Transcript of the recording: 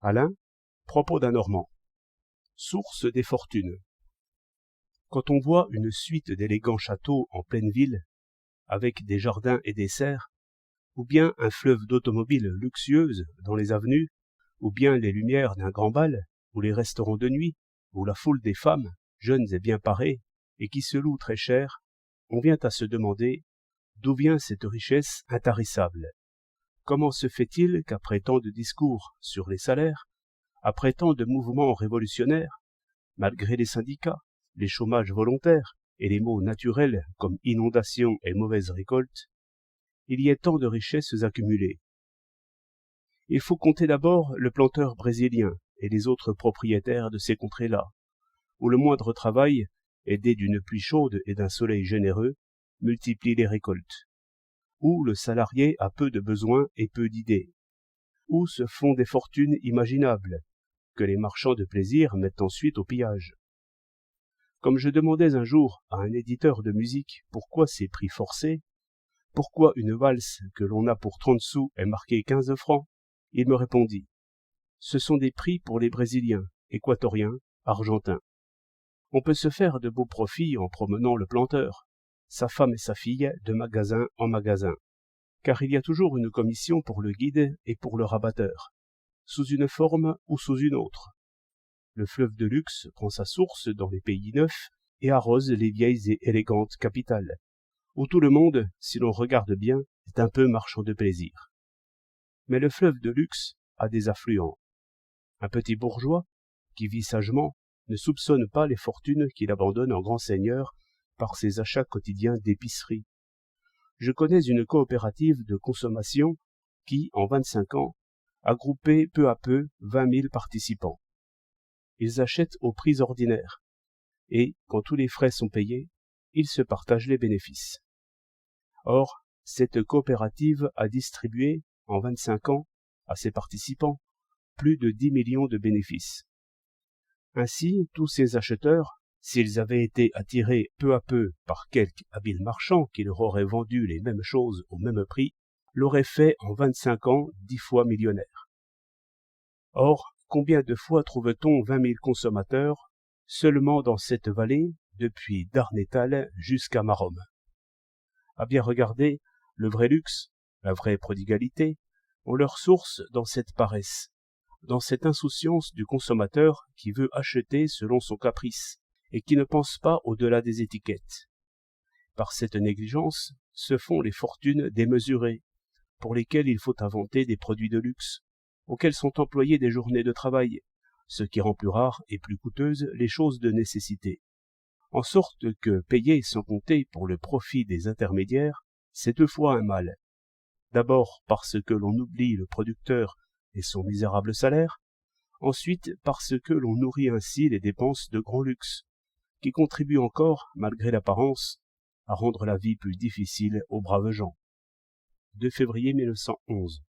Alain, propos d'un Normand. Source des fortunes. Quand on voit une suite d'élégants châteaux en pleine ville, avec des jardins et des serres, ou bien un fleuve d'automobiles luxueuses dans les avenues, ou bien les lumières d'un grand bal, ou les restaurants de nuit, ou la foule des femmes, jeunes et bien parées, et qui se louent très cher, on vient à se demander d'où vient cette richesse intarissable. Comment se fait-il qu'après tant de discours sur les salaires, après tant de mouvements révolutionnaires, malgré les syndicats, les chômages volontaires et les maux naturels comme inondations et mauvaise récolte, il y ait tant de richesses accumulées? Il faut compter d'abord le planteur brésilien et les autres propriétaires de ces contrées-là, où le moindre travail, aidé d'une pluie chaude et d'un soleil généreux, multiplie les récoltes, où le salarié a peu de besoins et peu d'idées, où se font des fortunes imaginables, que les marchands de plaisir mettent ensuite au pillage. Comme je demandais un jour à un éditeur de musique pourquoi ces prix forcés, pourquoi une valse que l'on a pour 30 sous est marquée 15 francs, il me répondit: ce sont des prix pour les Brésiliens, Équatoriens, Argentins. On peut se faire de beaux profits en promenant le planteur, sa femme et sa fille de magasin en magasin, car il y a toujours une commission pour le guide et pour le rabatteur, sous une forme ou sous une autre. Le fleuve de luxe prend sa source dans les pays neufs et arrose les vieilles et élégantes capitales, où tout le monde, si l'on regarde bien, est un peu marchand de plaisir. Mais le fleuve de luxe a des affluents. Un petit bourgeois, qui vit sagement, ne soupçonne pas les fortunes qu'il abandonne en grand seigneur par ses achats quotidiens d'épicerie. Je connais une coopérative de consommation qui, en 25 ans, a groupé peu à peu 20 000 participants. Ils achètent aux prix ordinaires, et, quand tous les frais sont payés, ils se partagent les bénéfices. Or, cette coopérative a distribué, en 25 ans, à ses participants, plus de 10 millions de bénéfices. Ainsi, tous ces acheteurs, s'ils avaient été attirés peu à peu par quelque habile marchand qui leur aurait vendu les mêmes choses au même prix, l'auraient fait en 25 ans 10 fois millionnaires. Or, combien de fois trouve-t-on 20 000 consommateurs seulement dans cette vallée, depuis Darnétal jusqu'à Maromme? À bien regarder, le vrai luxe, la vraie prodigalité, ont leur source dans cette paresse, dans cette insouciance du consommateur qui veut acheter selon son caprice et qui ne pense pas au-delà des étiquettes. Par cette négligence se font les fortunes démesurées, pour lesquelles il faut inventer des produits de luxe, auxquels sont employées des journées de travail, ce qui rend plus rares et plus coûteuses les choses de nécessité. En sorte que payer sans compter pour le profit des intermédiaires, c'est deux fois un mal. D'abord parce que l'on oublie le producteur et son misérable salaire, ensuite parce que l'on nourrit ainsi les dépenses de grand luxe, qui contribuent encore, malgré l'apparence, à rendre la vie plus difficile aux braves gens. 2 février 1911.